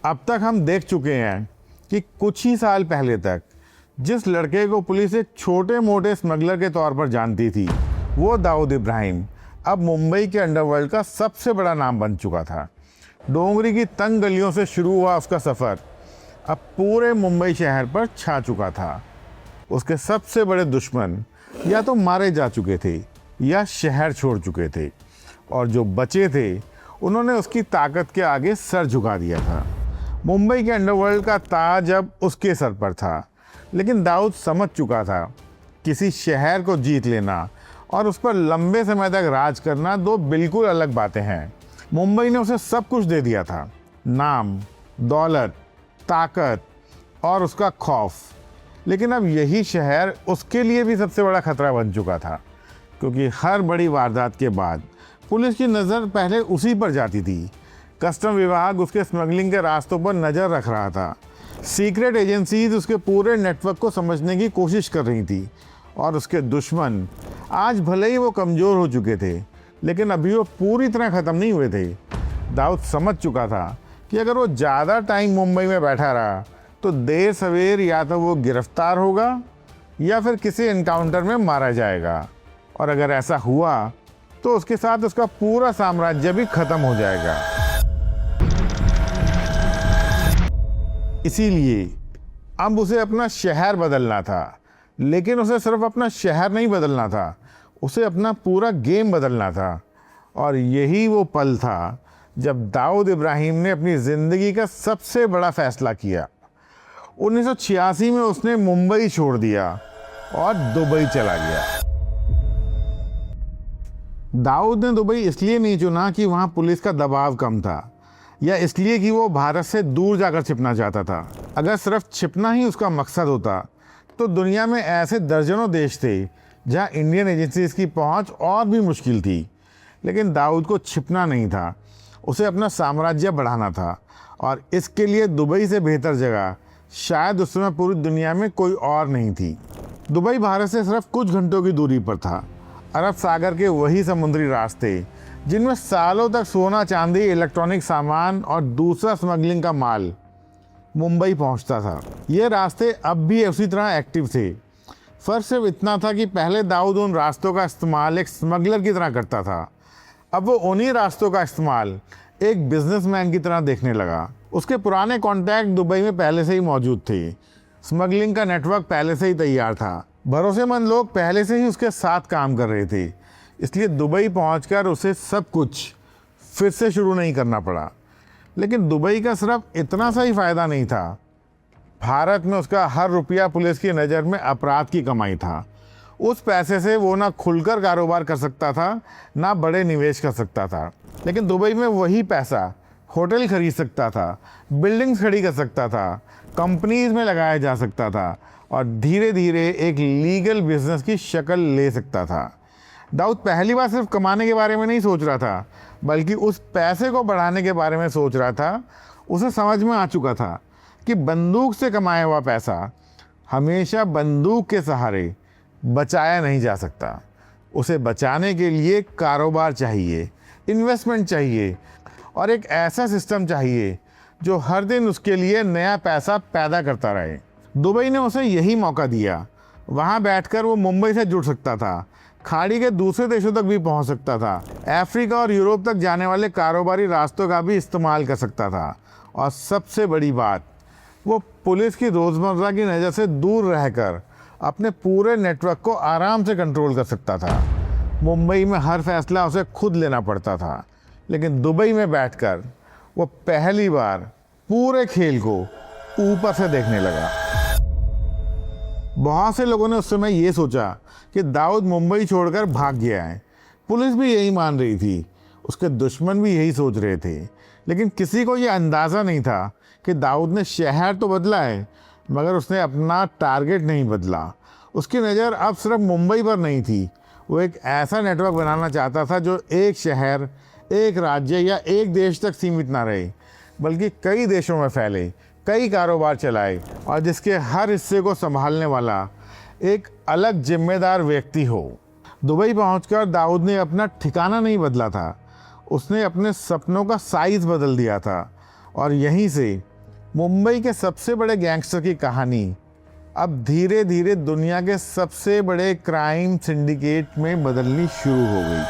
अब तक हम देख चुके हैं कि कुछ ही साल पहले तक जिस लड़के को पुलिस एक छोटे मोटे स्मगलर के तौर पर जानती थी, वो दाऊद इब्राहिम अब मुंबई के अंडरवर्ल्ड का सबसे बड़ा नाम बन चुका था। डोंगरी की तंग गलियों से शुरू हुआ उसका सफ़र अब पूरे मुंबई शहर पर छा चुका था। उसके सबसे बड़े दुश्मन या तो मारे जा चुके थे या शहर छोड़ चुके थे, और जो बचे थे उन्होंने उसकी ताकत के आगे सर झुका दिया था। मुंबई के अंडरवर्ल्ड का ताज अब उसके सर पर था, लेकिन दाऊद समझ चुका था किसी शहर को जीत लेना और उस पर लंबे समय तक राज करना दो बिल्कुल अलग बातें हैं। मुंबई ने उसे सब कुछ दे दिया था, नाम, दौलत, ताकत और उसका खौफ, लेकिन अब यही शहर उसके लिए भी सबसे बड़ा खतरा बन चुका था, क्योंकि हर बड़ी वारदात के बाद पुलिस की नज़र पहले उसी पर जाती थी। कस्टम विभाग उसके स्मगलिंग के रास्तों पर नज़र रख रहा था। सीक्रेट एजेंसीज उसके पूरे नेटवर्क को समझने की कोशिश कर रही थी, और उसके दुश्मन आज भले ही वो कमज़ोर हो चुके थे, लेकिन अभी वो पूरी तरह ख़त्म नहीं हुए थे। दाऊद समझ चुका था कि अगर वो ज़्यादा टाइम मुंबई में बैठा रहा तो देर सवेर या तो वो गिरफ्तार होगा या फिर किसी एनकाउंटर में मारा जाएगा, और अगर ऐसा हुआ तो उसके साथ उसका पूरा साम्राज्य भी ख़त्म हो जाएगा। इसीलिए अब उसे अपना शहर बदलना था, लेकिन उसे सिर्फ अपना शहर नहीं बदलना था, उसे अपना पूरा गेम बदलना था। और यही वो पल था जब दाऊद इब्राहिम ने अपनी ज़िंदगी का सबसे बड़ा फैसला किया। 1986 में उसने मुंबई छोड़ दिया और दुबई चला गया। दाऊद ने दुबई इसलिए नहीं चुना कि वहाँ पुलिस का दबाव कम था, या इसलिए कि वो भारत से दूर जाकर छिपना चाहता था। अगर सिर्फ छिपना ही उसका मकसद होता तो दुनिया में ऐसे दर्जनों देश थे जहाँ इंडियन एजेंसीज की पहुँच और भी मुश्किल थी। लेकिन दाऊद को छिपना नहीं था, उसे अपना साम्राज्य बढ़ाना था, और इसके लिए दुबई से बेहतर जगह शायद उस समय पूरी दुनिया में कोई और नहीं थी। दुबई भारत से सिर्फ कुछ घंटों की दूरी पर था। अरब सागर के वही समुद्री रास्ते जिनमें सालों तक सोना, चांदी, इलेक्ट्रॉनिक सामान और दूसरा स्मगलिंग का माल मुंबई पहुंचता था। ये रास्ते अब भी उसी तरह एक्टिव थे। फ़र्क सिर्फ इतना था कि पहले दाऊद उन रास्तों का इस्तेमाल एक स्मगलर की तरह करता था, अब वो उन्हीं रास्तों का इस्तेमाल एक बिजनेसमैन की तरह देखने लगा। उसके पुराने कॉन्टैक्ट दुबई में पहले से ही मौजूद थे, स्मगलिंग का नेटवर्क पहले से ही तैयार था, भरोसेमंद लोग पहले से ही उसके साथ काम कर रहे थे। इसलिए दुबई पहुंचकर उसे सब कुछ फिर से शुरू नहीं करना पड़ा। लेकिन दुबई का सिर्फ इतना सा ही फ़ायदा नहीं था, भारत में उसका हर रुपया पुलिस की नज़र में अपराध की कमाई था। उस पैसे से वो ना खुलकर कारोबार कर सकता था, ना बड़े निवेश कर सकता था, लेकिन दुबई में वही पैसा होटल खरीद सकता था, बिल्डिंग्स खड़ी कर सकता था, कंपनीज में लगाया जा सकता था, और धीरे धीरे एक लीगल बिजनेस की शक्ल ले सकता था। दाऊद पहली बार सिर्फ कमाने के बारे में नहीं सोच रहा था, बल्कि उस पैसे को बढ़ाने के बारे में सोच रहा था। उसे समझ में आ चुका था कि बंदूक से कमाया हुआ पैसा हमेशा बंदूक के सहारे बचाया नहीं जा सकता। उसे बचाने के लिए कारोबार चाहिए, इन्वेस्टमेंट चाहिए, और एक ऐसा सिस्टम चाहिए जो हर दिन उसके लिए नया पैसा पैदा करता रहे। दुबई ने उसे यही मौका दिया। वहाँ बैठकर वो मुंबई से जुड़ सकता था, खाड़ी के दूसरे देशों तक भी पहुँच सकता था, अफ्रीका और यूरोप तक जाने वाले कारोबारी रास्तों का भी इस्तेमाल कर सकता था, और सबसे बड़ी बात, वो पुलिस की रोज़मर्रा की नज़र से दूर रहकर अपने पूरे नेटवर्क को आराम से कंट्रोल कर सकता था। मुंबई में हर फैसला उसे खुद लेना पड़ता था, लेकिन दुबई में बैठकर वो पहली बार पूरे खेल को ऊपर से देखने लगा। बहुत से लोगों ने उस समय ये सोचा कि दाऊद मुंबई छोड़कर भाग गया है। पुलिस भी यही मान रही थी, उसके दुश्मन भी यही सोच रहे थे, लेकिन किसी को ये अंदाज़ा नहीं था कि दाऊद ने शहर तो बदला है, मगर उसने अपना टारगेट नहीं बदला। उसकी नज़र अब सिर्फ मुंबई पर नहीं थी, वो एक ऐसा नेटवर्क बनाना चाहता था जो एक शहर, एक राज्य या एक देश तक सीमित ना रहे, बल्कि कई देशों में फैले, कई कारोबार चलाए, और जिसके हर हिस्से को संभालने वाला एक अलग जिम्मेदार व्यक्ति हो। दुबई पहुंचकर दाऊद ने अपना ठिकाना नहीं बदला था, उसने अपने सपनों का साइज़ बदल दिया था, और यहीं से मुंबई के सबसे बड़े गैंगस्टर की कहानी अब धीरे धीरे दुनिया के सबसे बड़े क्राइम सिंडिकेट में बदलनी शुरू हो गई।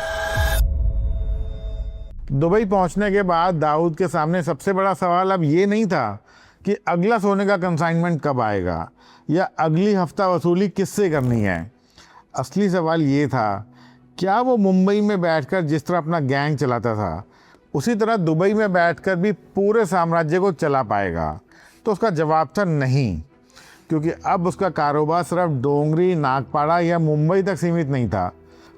दुबई पहुंचने के बाद दाऊद के सामने सबसे बड़ा सवाल अब ये नहीं था कि अगला सोने का कंसाइनमेंट कब आएगा या अगली हफ्ता वसूली किससे करनी है। असली सवाल ये था, क्या वो मुंबई में बैठकर जिस तरह अपना गैंग चलाता था उसी तरह दुबई में बैठकर भी पूरे साम्राज्य को चला पाएगा। तो उसका जवाब था नहीं, क्योंकि अब उसका कारोबार सिर्फ डोंगरी, नागपाड़ा या मुंबई तक सीमित नहीं था।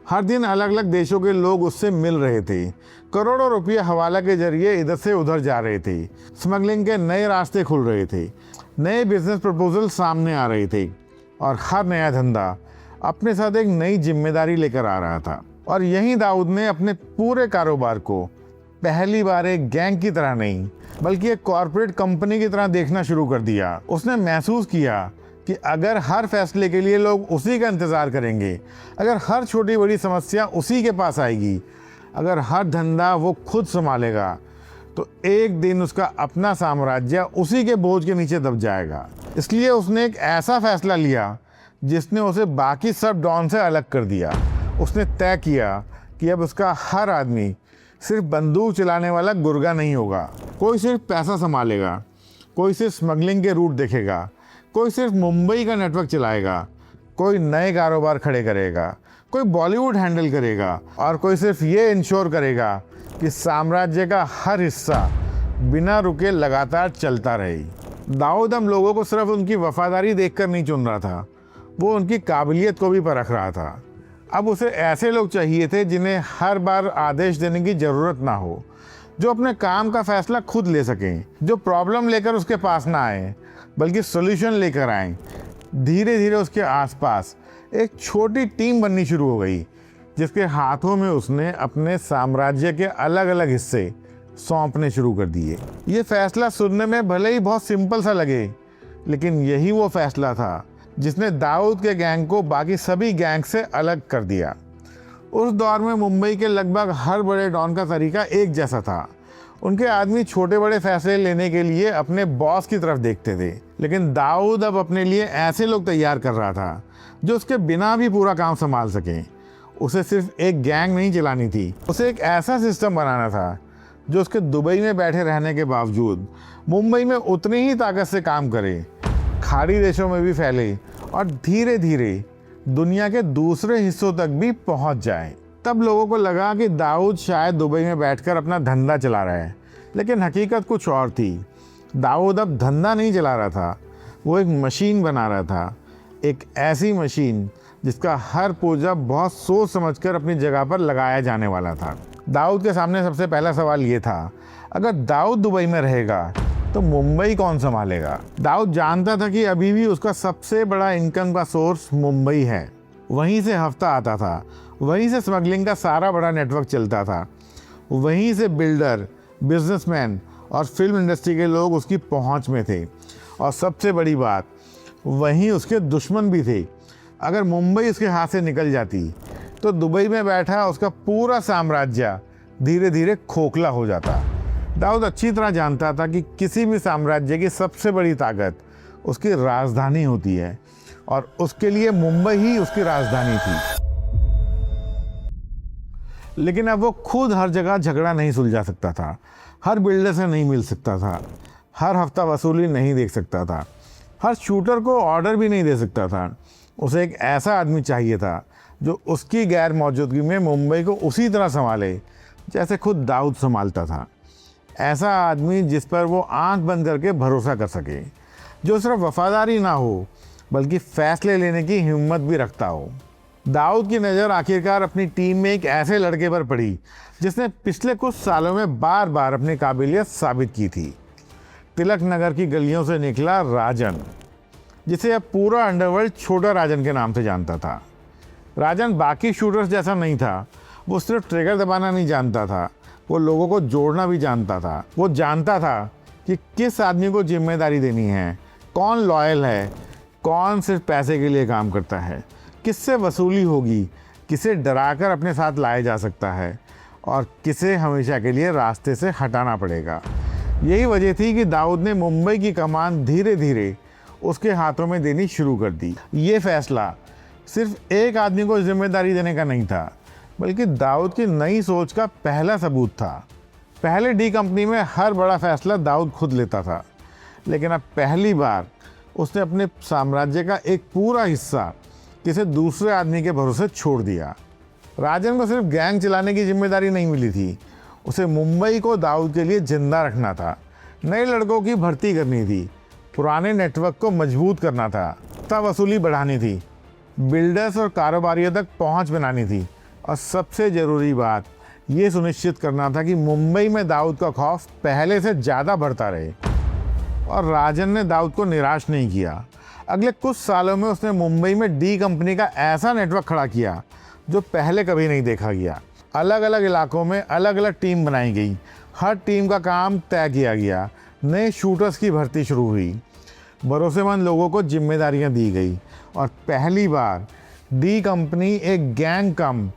हर दिन अलग अलग देशों के लोग उससे मिल रहे थे, करोड़ों रुपये हवाला के जरिए इधर से उधर जा रहे थे, स्मगलिंग के नए रास्ते खुल रहे थे, नए बिजनेस प्रपोजल सामने आ रहे थे और हर नया धंधा अपने साथ एक नई जिम्मेदारी लेकर आ रहा था। और यहीं दाऊद ने अपने पूरे कारोबार को पहली बार एक गैंग की तरह नहीं बल्कि एक कॉरपोरेट कंपनी की तरह देखना शुरू कर दिया। उसने महसूस किया कि अगर हर फैसले के लिए लोग उसी का इंतज़ार करेंगे, अगर हर छोटी बड़ी समस्या उसी के पास आएगी, अगर हर धंधा वो खुद संभालेगा, तो एक दिन उसका अपना साम्राज्य उसी के बोझ के नीचे दब जाएगा। इसलिए उसने एक ऐसा फैसला लिया जिसने उसे बाकी सब डॉन से अलग कर दिया। उसने तय किया कि अब उसका हर आदमी सिर्फ बंदूक चलाने वाला गुर्गा नहीं होगा। कोई सिर्फ पैसा संभालेगा, कोई सिर्फ स्मगलिंग के रूट देखेगा, कोई सिर्फ मुंबई का नेटवर्क चलाएगा, कोई नए कारोबार खड़े करेगा, कोई बॉलीवुड हैंडल करेगा और कोई सिर्फ ये इंश्योर करेगा कि साम्राज्य का हर हिस्सा बिना रुके लगातार चलता रहे। दाऊद हम लोगों को सिर्फ उनकी वफादारी देखकर नहीं चुन रहा था, वो उनकी काबिलियत को भी परख रहा था। अब उसे ऐसे लोग चाहिए थे जिन्हें हर बार आदेश देने की ज़रूरत ना हो, जो अपने काम का फैसला खुद ले सकें, जो प्रॉब्लम लेकर उसके पास ना आए बल्कि सॉल्यूशन लेकर आए। धीरे धीरे उसके आसपास एक छोटी टीम बननी शुरू हो गई, जिसके हाथों में उसने अपने साम्राज्य के अलग अलग हिस्से सौंपने शुरू कर दिए। ये फैसला सुनने में भले ही बहुत सिंपल सा लगे, लेकिन यही वो फैसला था जिसने दाऊद के गैंग को बाकी सभी गैंग से अलग कर दिया। उस दौर में मुंबई के लगभग हर बड़े डॉन का तरीका एक जैसा था। उनके आदमी छोटे बड़े फैसले लेने के लिए अपने बॉस की तरफ देखते थे, लेकिन दाऊद अब अपने लिए ऐसे लोग तैयार कर रहा था जो उसके बिना भी पूरा काम संभाल सकें। उसे सिर्फ एक गैंग नहीं चलानी थी, उसे एक ऐसा सिस्टम बनाना था जो उसके दुबई में बैठे रहने के बावजूद मुंबई में उतनी ही ताकत से काम करे, खाड़ी देशों में भी फैले और धीरे धीरे दुनिया के दूसरे हिस्सों तक भी पहुंच जाए। तब लोगों को लगा कि दाऊद शायद दुबई में बैठकर अपना धंधा चला रहा है, लेकिन हकीकत कुछ और थी। दाऊद अब धंधा नहीं चला रहा था, वो एक मशीन बना रहा था, एक ऐसी मशीन जिसका हर पुर्जा बहुत सोच समझकर अपनी जगह पर लगाया जाने वाला था। दाऊद के सामने सबसे पहला सवाल ये था, अगर दाऊद दुबई में रहेगा तो मुंबई कौन संभालेगा। दाऊद जानता था कि अभी भी उसका सबसे बड़ा इनकम का सोर्स मुंबई है। वहीं से हफ्ता आता था, वहीं से स्मगलिंग का सारा बड़ा नेटवर्क चलता था, वहीं से बिल्डर, बिजनेसमैन और फिल्म इंडस्ट्री के लोग उसकी पहुंच में थे। और सबसे बड़ी बात, वहीं उसके दुश्मन भी थे। अगर मुंबई उसके हाथ से निकल जाती तो दुबई में बैठा उसका पूरा साम्राज्य धीरे धीरे खोखला हो जाता। दाऊद अच्छी तरह जानता था कि किसी भी साम्राज्य की सबसे बड़ी ताकत उसकी राजधानी होती है और उसके लिए मुंबई ही उसकी राजधानी थी। लेकिन अब वो खुद हर जगह झगड़ा नहीं सुलझा सकता था, हर बिल्डर से नहीं मिल सकता था, हर हफ्ता वसूली नहीं देख सकता था, हर शूटर को ऑर्डर भी नहीं दे सकता था। उसे एक ऐसा आदमी चाहिए था जो उसकी गैर मौजूदगी में मुंबई को उसी तरह संभाले जैसे खुद दाऊद संभालता था। ऐसा आदमी जिस पर वो आंख बंद करके भरोसा कर सके, जो सिर्फ वफादारी ना हो बल्कि फैसले लेने की हिम्मत भी रखता हो। दाऊद की नज़र आखिरकार अपनी टीम में एक ऐसे लड़के पर पड़ी जिसने पिछले कुछ सालों में बार बार अपनी काबिलियत साबित की थी। तिलक नगर की गलियों से निकला राजन, जिसे अब पूरा अंडरवर्ल्ड छोटा राजन के नाम से जानता था। राजन बाकी शूटर्स जैसा नहीं था, वो सिर्फ ट्रिगर दबाना नहीं जानता था, वो लोगों को जोड़ना भी जानता था। वो जानता था कि किस आदमी को जिम्मेदारी देनी है, कौन लॉयल है, कौन सिर्फ पैसे के लिए काम करता है, किससे वसूली होगी, किसे डराकर अपने साथ लाया जा सकता है और किसे हमेशा के लिए रास्ते से हटाना पड़ेगा। यही वजह थी कि दाऊद ने मुंबई की कमान धीरे धीरे उसके हाथों में देनी शुरू कर दी। ये फैसला सिर्फ एक आदमी को जिम्मेदारी देने का नहीं था, बल्कि दाऊद की नई सोच का पहला सबूत था। पहले डी कंपनी में हर बड़ा फैसला दाऊद खुद लेता था, लेकिन अब पहली बार उसने अपने साम्राज्य का एक पूरा हिस्सा किसी दूसरे आदमी के भरोसे छोड़ दिया। राजन को सिर्फ गैंग चलाने की जिम्मेदारी नहीं मिली थी, उसे मुंबई को दाऊद के लिए जिंदा रखना था, नए लड़कों की भर्ती करनी थी, पुराने नेटवर्क को मजबूत करना था, वसूली बढ़ानी थी, बिल्डर्स और कारोबारियों तक पहुंच बनानी थी, और सबसे ज़रूरी बात ये सुनिश्चित करना था कि मुंबई में दाऊद का खौफ पहले से ज़्यादा बढ़ता रहे। और राजन ने दाऊद को निराश नहीं किया। अगले कुछ सालों में उसने मुंबई में डी कंपनी का ऐसा नेटवर्क खड़ा किया जो पहले कभी नहीं देखा गया। अलग अलग इलाकों में अलग अलग टीम बनाई गई, हर टीम का काम तय किया गया, नए शूटर्स की भर्ती शुरू हुई, भरोसेमंद लोगों को जिम्मेदारियां दी गई, और पहली बार डी कंपनी एक गैंग कम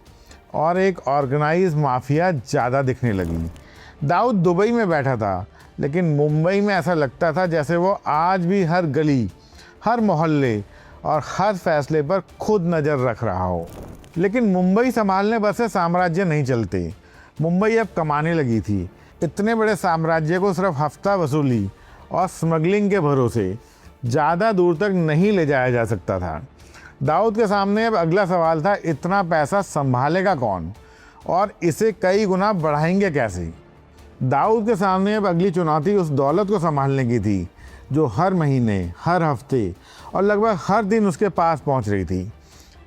और एक ऑर्गेनाइज माफिया ज़्यादा दिखने लगी। दाऊद दुबई में बैठा था, लेकिन मुंबई में ऐसा लगता था जैसे वो आज भी हर गली, हर मोहल्ले और हर फैसले पर खुद नज़र रख रहा हो। लेकिन मुंबई संभालने भर से साम्राज्य नहीं चलते। मुंबई अब कमाने लगी थी। इतने बड़े साम्राज्य को सिर्फ हफ्ता वसूली और स्मगलिंग के भरोसे ज़्यादा दूर तक नहीं ले जाया जा सकता था। दाऊद के सामने अब अगला सवाल था, इतना पैसा संभालेगा कौन और इसे कई गुना बढ़ाएंगे कैसे। दाऊद के सामने अब अगली चुनौती उस दौलत को संभालने की थी जो हर महीने, हर हफ्ते और लगभग हर दिन उसके पास पहुंच रही थी।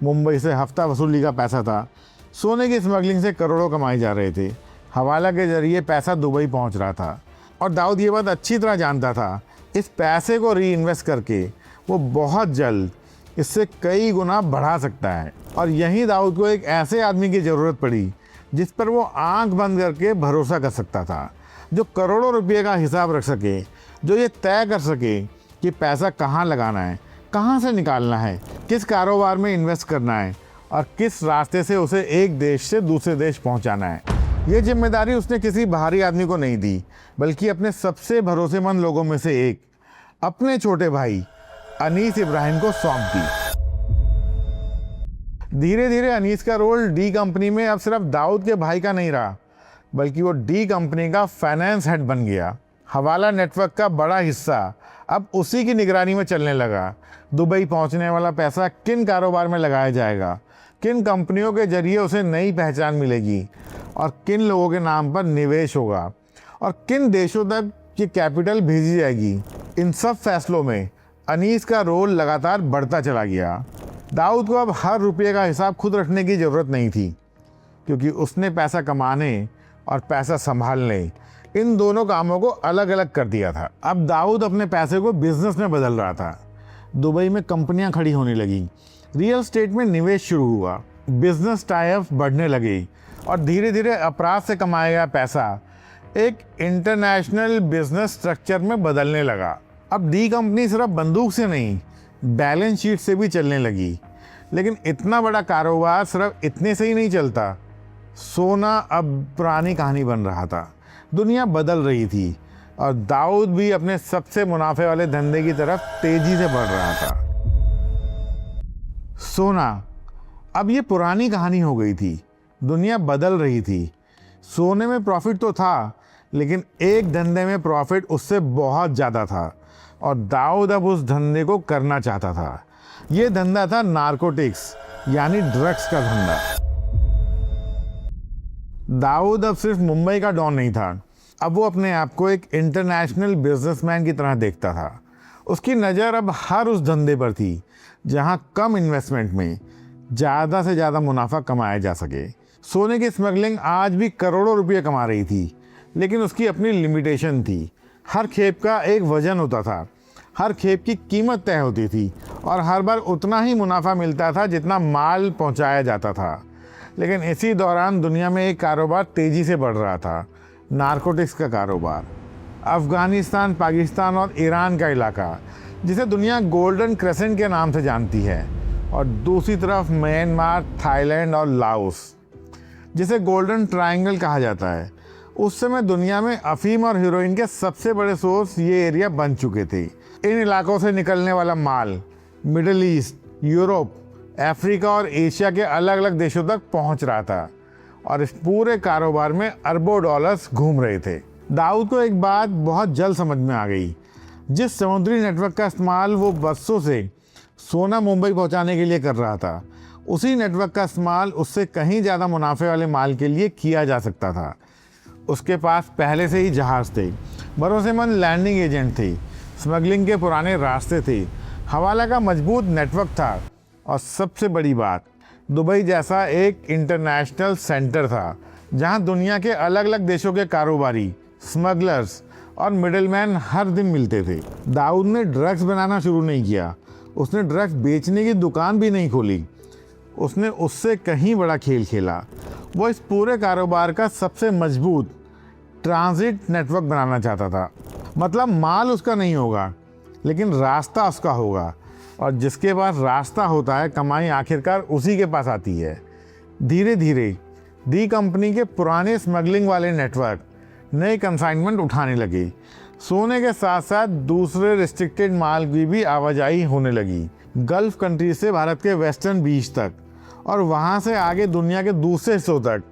मुंबई से हफ्ता वसूली का पैसा था, सोने की स्मगलिंग से करोड़ों कमाए जा रहे थे, हवाला के जरिए पैसा दुबई पहुंच रहा था, और दाऊद ये बात अच्छी तरह जानता था, इस पैसे को री इन्वेस्ट करके वो बहुत जल्द इससे कई गुना बढ़ा सकता है। और यहीं दाऊद को एक ऐसे आदमी की ज़रूरत पड़ी जिस पर वो आंख बंद करके भरोसा कर सकता था, जो करोड़ों रुपये का हिसाब रख सके, जो ये तय कर सके कि पैसा कहाँ लगाना है, कहाँ से निकालना है, किस कारोबार में इन्वेस्ट करना है और किस रास्ते से उसे एक देश से दूसरे देश पहुँचाना है। ये जिम्मेदारी उसने किसी बाहरी आदमी को नहीं दी, बल्कि अपने सबसे भरोसेमंद लोगों में से एक, अपने छोटे भाई अनीस इब्राहिम को सौंप दी। धीरे धीरे अनीस का रोल डी कंपनी में अब सिर्फ दाऊद के भाई का नहीं रहा, बल्कि वो डी कंपनी का फाइनेंस हेड बन गया। हवाला नेटवर्क का बड़ा हिस्सा अब उसी की निगरानी में चलने लगा। दुबई पहुंचने वाला पैसा किन कारोबार में लगाया जाएगा, किन कंपनियों के जरिए उसे नई पहचान मिलेगी और किन लोगों के नाम पर निवेश होगा और किन देशों तक ये कैपिटल भेजी जाएगी, इन सब फैसलों में अनीस का रोल लगातार बढ़ता चला गया। दाऊद को अब हर रुपये का हिसाब खुद रखने की ज़रूरत नहीं थी, क्योंकि उसने पैसा कमाने और पैसा संभालने, इन दोनों कामों को अलग अलग कर दिया था। अब दाऊद अपने पैसे को बिजनेस में बदल रहा था। दुबई में कंपनियां खड़ी होने लगी, रियल एस्टेट में निवेश शुरू हुआ, बिजनेस टाइप बढ़ने लगे और धीरे धीरे अपराध से कमाया गया पैसा एक इंटरनेशनल बिजनेस स्ट्रक्चर में बदलने लगा। अब डी कंपनी सिर्फ बंदूक से नहीं, बैलेंस शीट से भी चलने लगी। लेकिन इतना बड़ा कारोबार सिर्फ इतने से ही नहीं चलता। सोना अब पुरानी कहानी बन रहा था, दुनिया बदल रही थी और दाऊद भी अपने सबसे मुनाफे वाले धंधे की तरफ तेजी से बढ़ रहा था। सोना अब ये पुरानी कहानी हो गई थी, दुनिया बदल रही थी। सोने में प्रॉफिट तो था, लेकिन एक धंधे में प्रॉफिट उससे बहुत ज़्यादा था और दाऊद अब उस धंधे को करना चाहता था। ये धंधा था नारकोटिक्स, यानी ड्रग्स का धंधा। दाऊद अब सिर्फ मुंबई का डॉन नहीं था, अब वो अपने आप को एक इंटरनेशनल बिजनेसमैन की तरह देखता था। उसकी नज़र अब हर उस धंधे पर थी जहां कम इन्वेस्टमेंट में ज़्यादा से ज़्यादा मुनाफा कमाया जा सके। सोने की स्मगलिंग आज भी करोड़ों रुपये कमा रही थी, लेकिन उसकी अपनी लिमिटेशन थी। हर खेप का एक वजन होता था, हर खेप की कीमत तय होती थी और हर बार उतना ही मुनाफा मिलता था जितना माल पहुंचाया जाता था। लेकिन इसी दौरान दुनिया में एक कारोबार तेज़ी से बढ़ रहा था, नारकोटिक्स का कारोबार। अफ़गानिस्तान, पाकिस्तान और ईरान का इलाका, जिसे दुनिया गोल्डन क्रेसेंट के नाम से जानती है, और दूसरी तरफ म्यांमार, थाईलैंड और लाओस, जिसे गोल्डन ट्रायंगल कहा जाता है। उस समय दुनिया में अफीम और हीरोइन के सबसे बड़े सोर्स ये एरिया बन चुके थे। इन इलाकों से निकलने वाला माल मिडिल ईस्ट, यूरोप, अफ्रीका और एशिया के अलग अलग देशों तक पहुंच रहा था और इस पूरे कारोबार में अरबों डॉलर्स घूम रहे थे। दाऊद को एक बात बहुत जल्द समझ में आ गई। जिस समुद्री नेटवर्क का इस्तेमाल वो बसों से सोना मुंबई पहुंचाने के लिए कर रहा था, उसी नेटवर्क का इस्तेमाल उससे कहीं ज़्यादा मुनाफे वाले माल के लिए किया जा सकता था। उसके पास पहले से ही जहाज़ थे, भरोसेमंद लैंडिंग एजेंट थे, स्मगलिंग के पुराने रास्ते थे, हवाला का मजबूत नेटवर्क था और सबसे बड़ी बात, दुबई जैसा एक इंटरनेशनल सेंटर था जहां दुनिया के अलग अलग देशों के कारोबारी, स्मगलर्स और मिडलमैन हर दिन मिलते थे। दाऊद ने ड्रग्स बनाना शुरू नहीं किया, उसने ड्रग्स बेचने की दुकान भी नहीं खोली, उसने उससे कहीं बड़ा खेल खेला। वो इस पूरे कारोबार का सबसे मजबूत ट्रांजिट नेटवर्क बनाना चाहता था। मतलब माल उसका नहीं होगा, लेकिन रास्ता उसका होगा, और जिसके पास रास्ता होता है कमाई आखिरकार उसी के पास आती है। धीरे धीरे दी कंपनी के पुराने स्मगलिंग वाले नेटवर्क नए कंसाइनमेंट उठाने लगे। सोने के साथ साथ दूसरे रिस्ट्रिक्टेड माल की भी आवाजाही होने लगी, गल्फ कंट्री से भारत के वेस्टर्न बीच तक और वहाँ से आगे दुनिया के दूसरे हिस्सों तक।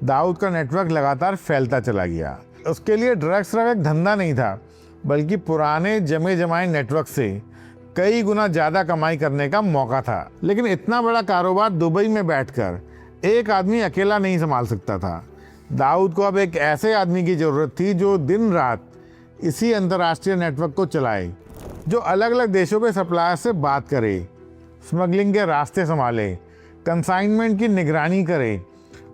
दाऊद का नेटवर्क लगातार फैलता चला गया। उसके लिए ड्रग्स सिर्फ एक धंधा नहीं था, बल्कि पुराने जमे जमाए नेटवर्क से कई गुना ज़्यादा कमाई करने का मौका था। लेकिन इतना बड़ा कारोबार दुबई में बैठकर एक आदमी अकेला नहीं संभाल सकता था। दाऊद को अब एक ऐसे आदमी की ज़रूरत थी जो दिन रात इसी अंतर्राष्ट्रीय नेटवर्क को चलाए, जो अलग अलग देशों के सप्लायर से बात करे, स्मगलिंग के रास्ते संभाले, कंसाइनमेंट की निगरानी करे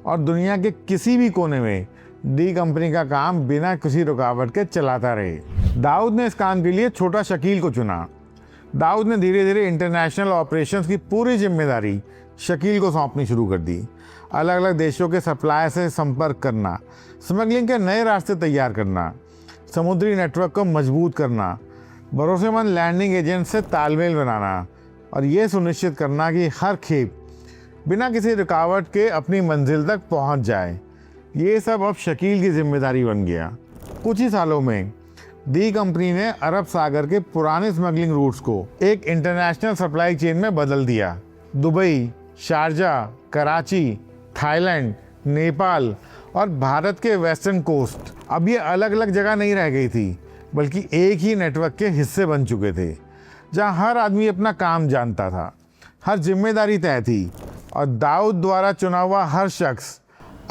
और दुनिया के किसी भी कोने में डी कंपनी का काम बिना किसी रुकावट के चलाता रहे। दाऊद ने इस काम के लिए छोटा शकील को चुना। दाऊद ने धीरे धीरे इंटरनेशनल ऑपरेशंस की पूरी जिम्मेदारी शकील को सौंपनी शुरू कर दी। अलग अलग देशों के सप्लायर से संपर्क करना, स्मगलिंग के नए रास्ते तैयार करना, समुद्री नेटवर्क को मजबूत करना, भरोसेमंद लैंडिंग एजेंट से तालमेल बनाना और ये सुनिश्चित करना कि हर खेप बिना किसी रुकावट के अपनी मंजिल तक पहुंच जाए। ये सब अब शकील की जिम्मेदारी बन गया। कुछ ही सालों में दी कंपनी ने अरब सागर के पुराने स्मगलिंग रूट्स को एक इंटरनेशनल सप्लाई चेन में बदल दिया। Dubai, Sharjah, Karachi, Thailand, Nepal और भारत के वेस्टर्न कोस्ट अब ये अलग अलग जगह नहीं रह गई थी, बल्कि एक ही नेटवर्क के हिस्से बन चुके थे, जहां हर आदमी अपना काम जानता था, हर जिम्मेदारी तय थी और दाऊद द्वारा चुना हुआ हर शख्स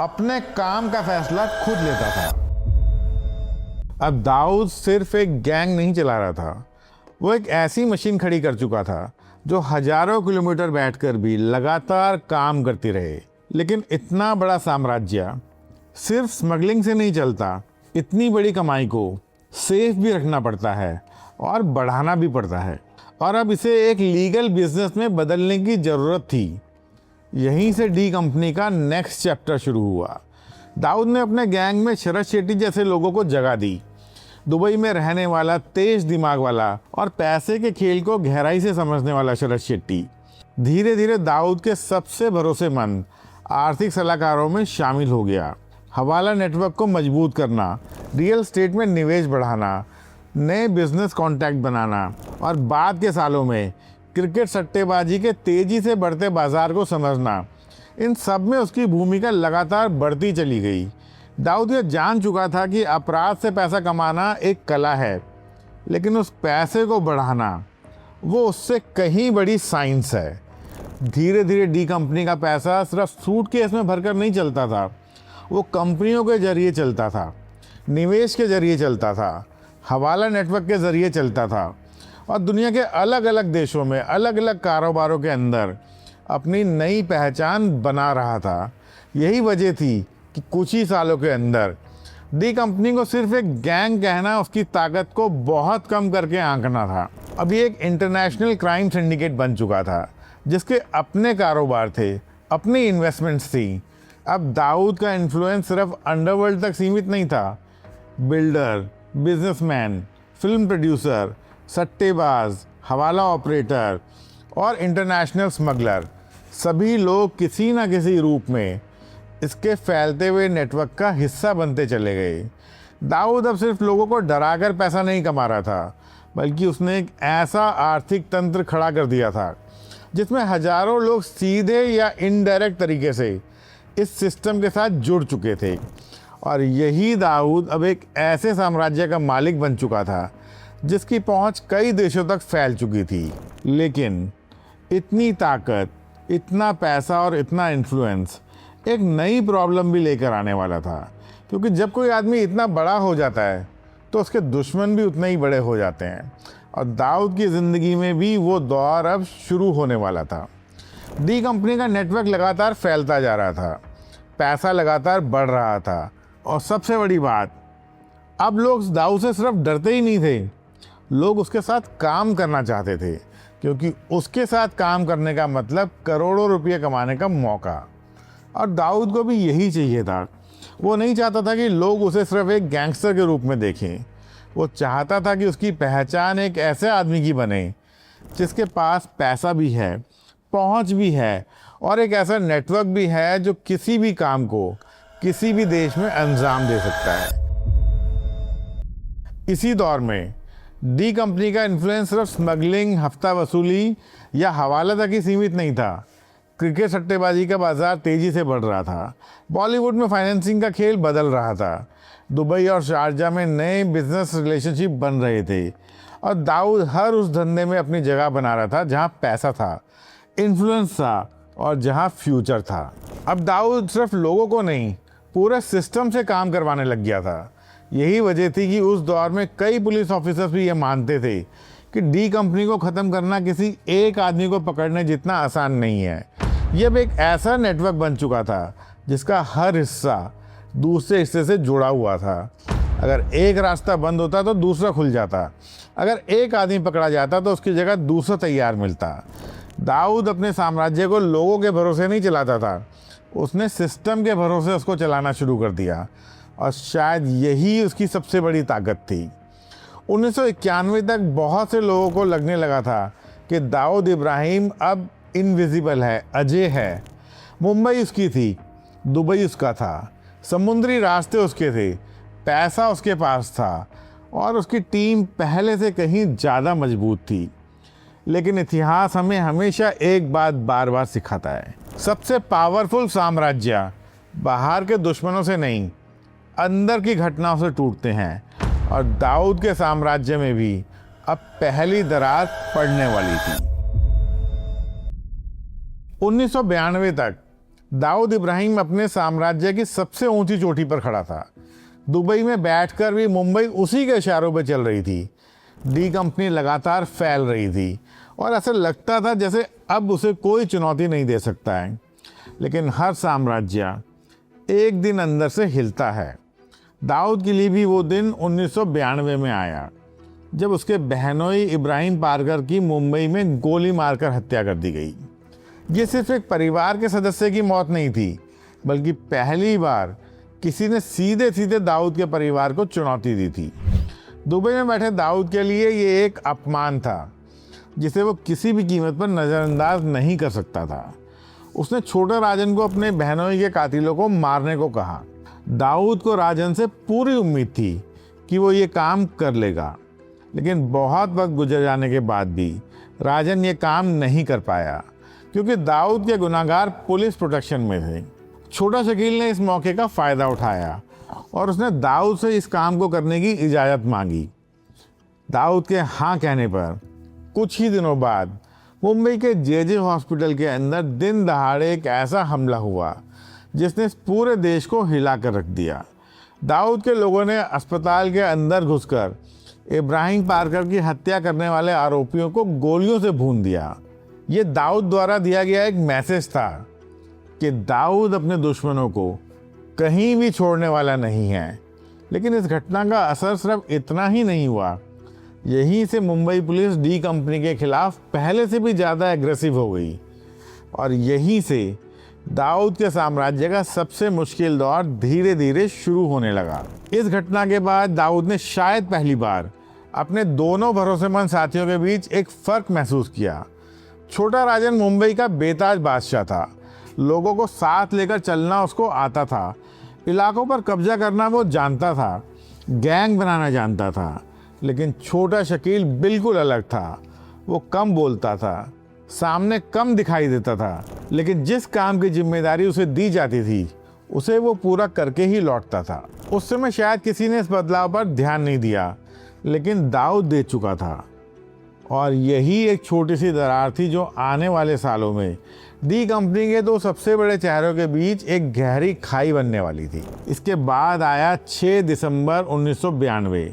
अपने काम का फैसला खुद लेता था। अब दाऊद सिर्फ एक गैंग नहीं चला रहा था, वो एक ऐसी मशीन खड़ी कर चुका था जो हजारों किलोमीटर बैठकर भी लगातार काम करती रहे। लेकिन इतना बड़ा साम्राज्य सिर्फ स्मगलिंग से नहीं चलता। इतनी बड़ी कमाई को सेफ भी रखना पड़ता है और बढ़ाना भी पड़ता है, और अब इसे एक लीगल बिजनेस में बदलने की ज़रूरत थी। यहीं से डी कंपनी का नेक्स्ट चैप्टर शुरू हुआ। दाऊद ने अपने गैंग में शरद शेट्टी जैसे लोगों को जगह दी। दुबई में रहने वाला, तेज दिमाग वाला और पैसे के खेल को गहराई से समझने वाला शरद शेट्टी धीरे धीरे दाऊद के सबसे भरोसेमंद आर्थिक सलाहकारों में शामिल हो गया। हवाला नेटवर्क को मजबूत करना, रियल एस्टेट में निवेश बढ़ाना, नए बिजनेस कॉन्टैक्ट बनाना और बाद के सालों में क्रिकेट सट्टेबाजी के तेजी से बढ़ते बाजार को समझना, इन सब में उसकी भूमिका लगातार बढ़ती चली गई। दाऊद ये जान चुका था कि अपराध से पैसा कमाना एक कला है, लेकिन उस पैसे को बढ़ाना वो उससे कहीं बड़ी साइंस है। धीरे धीरे डी कंपनी का पैसा सिर्फ सूटकेस में भरकर नहीं चलता था, वो कंपनियों के जरिए चलता था, निवेश के जरिए चलता था, हवाला नेटवर्क के जरिए चलता था और दुनिया के अलग अलग देशों में अलग अलग कारोबारों के अंदर अपनी नई पहचान बना रहा था। यही वजह थी कि कुछ ही सालों के अंदर दी कंपनी को सिर्फ एक गैंग कहना उसकी ताकत को बहुत कम करके आंकना था। अब ये एक इंटरनेशनल क्राइम सिंडिकेट बन चुका था, जिसके अपने कारोबार थे, अपनी इन्वेस्टमेंट्स थी। अब दाऊद का इन्फ्लुएंस सिर्फ अंडरवर्ल्ड तक सीमित नहीं था। बिल्डर, बिजनेसमैन, फिल्म प्रोड्यूसर, सट्टेबाज, हवाला ऑपरेटर और इंटरनेशनल स्मगलर, सभी लोग किसी न किसी रूप में इसके फैलते हुए नेटवर्क का हिस्सा बनते चले गए। दाऊद अब सिर्फ लोगों को डराकर पैसा नहीं कमा रहा था, बल्कि उसने एक ऐसा आर्थिक तंत्र खड़ा कर दिया था जिसमें हजारों लोग सीधे या इनडायरेक्ट तरीके से इस सिस्टम के साथ जुड़ चुके थे। और यही दाऊद अब एक ऐसे साम्राज्य का मालिक बन चुका था जिसकी पहुंच कई देशों तक फैल चुकी थी। लेकिन इतनी ताकत, इतना पैसा और इतना इन्फ्लुएंस एक नई प्रॉब्लम भी लेकर आने वाला था, क्योंकि जब कोई आदमी इतना बड़ा हो जाता है तो उसके दुश्मन भी उतने ही बड़े हो जाते हैं। और दाऊद की ज़िंदगी में भी वो दौर अब शुरू होने वाला था। डी कंपनी का नेटवर्क लगातार फैलता जा रहा था, पैसा लगातार बढ़ रहा था, और सबसे बड़ी बात, अब लोग दाऊद से सिर्फ डरते ही नहीं थे, लोग उसके साथ काम करना चाहते थे, क्योंकि उसके साथ काम करने का मतलब करोड़ों रुपये कमाने का मौका। और दाऊद को भी यही चाहिए था। वो नहीं चाहता था कि लोग उसे सिर्फ एक गैंगस्टर के रूप में देखें। वो चाहता था कि उसकी पहचान एक ऐसे आदमी की बने जिसके पास पैसा भी है, पहुंच भी है, और एक ऐसा नेटवर्क भी है जो किसी भी काम को किसी भी देश में अंजाम दे सकता है। इसी दौर में डी कंपनी का इन्फ्लुएंस सिर्फ स्मगलिंग, हफ्ता वसूली या हवाला तक ही सीमित नहीं था। क्रिकेट सट्टेबाजी का बाजार तेजी से बढ़ रहा था। बॉलीवुड में फाइनेंसिंग का खेल बदल रहा था। दुबई और शारजा में नए बिजनेस रिलेशनशिप बन रहे थे, और दाऊद हर उस धंधे में अपनी जगह बना रहा था जहां पैसा था, इन्फ्लुएंस था और जहां फ्यूचर था। अब दाऊद सिर्फ लोगों को नहीं, पूरे सिस्टम से काम करवाने लग गया था। यही वजह थी कि उस दौर में कई पुलिस ऑफिसर्स भी ये मानते थे कि डी कंपनी को ख़त्म करना किसी एक आदमी को पकड़ने जितना आसान नहीं है। यह अब एक ऐसा नेटवर्क बन चुका था जिसका हर हिस्सा दूसरे हिस्से से जुड़ा हुआ था। अगर एक रास्ता बंद होता तो दूसरा खुल जाता, अगर एक आदमी पकड़ा जाता तो उसकी जगह दूसरा तैयार मिलता। दाऊद अपने साम्राज्य को लोगों के भरोसे नहीं चलाता था, उसने सिस्टम के भरोसे उसको चलाना शुरू कर दिया, और शायद यही उसकी सबसे बड़ी ताकत थी। 1991 तक बहुत से लोगों को लगने लगा था कि दाऊद इब्राहिम अब इनविजिबल है, अजय है। मुंबई उसकी थी, दुबई उसका था, समुद्री रास्ते उसके थे, पैसा उसके पास था, और उसकी टीम पहले से कहीं ज़्यादा मजबूत थी। लेकिन इतिहास हमें हमेशा एक बात बार बार सिखाता है, सबसे पावरफुल साम्राज्य बाहर के दुश्मनों से नहीं, अंदर की घटनाओं से टूटते हैं। और दाऊद के साम्राज्य में भी अब पहली दरार पड़ने वाली थी। 1992 तक दाऊद इब्राहिम अपने साम्राज्य की सबसे ऊंची चोटी पर खड़ा था। दुबई में बैठकर भी मुंबई उसी के इशारों पर चल रही थी। डी कंपनी लगातार फैल रही थी, और ऐसा लगता था जैसे अब उसे कोई चुनौती नहीं दे सकता है। लेकिन हर साम्राज्य एक दिन अंदर से हिलता है। दाऊद के लिए भी वो दिन 1992 में आया, जब उसके बहनोई इब्राहिम पारकर की मुंबई में गोली मारकर हत्या कर दी गई। ये सिर्फ एक परिवार के सदस्य की मौत नहीं थी, बल्कि पहली बार किसी ने सीधे सीधे दाऊद के परिवार को चुनौती दी थी। दुबई में बैठे दाऊद के लिए ये एक अपमान था जिसे वो किसी भी कीमत पर नज़रअंदाज नहीं कर सकता था। उसने छोटे राजन को अपने बहनोई के कातिलों को मारने को कहा। दाऊद को राजन से पूरी उम्मीद थी कि वो ये काम कर लेगा, लेकिन बहुत वक्त गुजर जाने के बाद भी राजन ये काम नहीं कर पाया, क्योंकि दाऊद के गुनाहगार पुलिस प्रोटेक्शन में थे। छोटा शकील ने इस मौके का फ़ायदा उठाया और उसने दाऊद से इस काम को करने की इजाज़त मांगी। दाऊद के हाँ कहने पर कुछ ही दिनों बाद मुंबई के जे हॉस्पिटल के अंदर दिन दहाड़े एक ऐसा हमला हुआ जिसने इस पूरे देश को हिला कर रख दिया। दाऊद के लोगों ने अस्पताल के अंदर घुसकर इब्राहिम पारकर की हत्या करने वाले आरोपियों को गोलियों से भून दिया। ये दाऊद द्वारा दिया गया एक मैसेज था कि दाऊद अपने दुश्मनों को कहीं भी छोड़ने वाला नहीं है। लेकिन इस घटना का असर सिर्फ इतना ही नहीं हुआ, यहीं से मुंबई पुलिस डी कंपनी के खिलाफ पहले से भी ज़्यादा एग्रेसिव हो गई, और यहीं से दाऊद के साम्राज्य का सबसे मुश्किल दौर धीरे धीरे शुरू होने लगा। इस घटना के बाद दाऊद ने शायद पहली बार अपने दोनों भरोसेमंद साथियों के बीच एक फ़र्क महसूस किया। छोटा राजन मुंबई का बेताज बादशाह था, लोगों को साथ लेकर चलना उसको आता था, इलाकों पर कब्जा करना वो जानता था, गैंग बनाना जानता था। लेकिन छोटा शकील बिल्कुल अलग था। वो कम बोलता था, सामने कम दिखाई देता था, लेकिन जिस काम की जिम्मेदारी उसे दी जाती थी उसे वो पूरा करके ही लौटता था। उस समय शायद किसी ने इस बदलाव पर ध्यान नहीं दिया, लेकिन दाऊद दे चुका था। और यही एक छोटी सी दरार थी जो आने वाले सालों में डी कंपनी के दो सबसे बड़े चेहरों के बीच एक गहरी खाई बनने वाली थी। इसके बाद आया 6 दिसंबर 1992।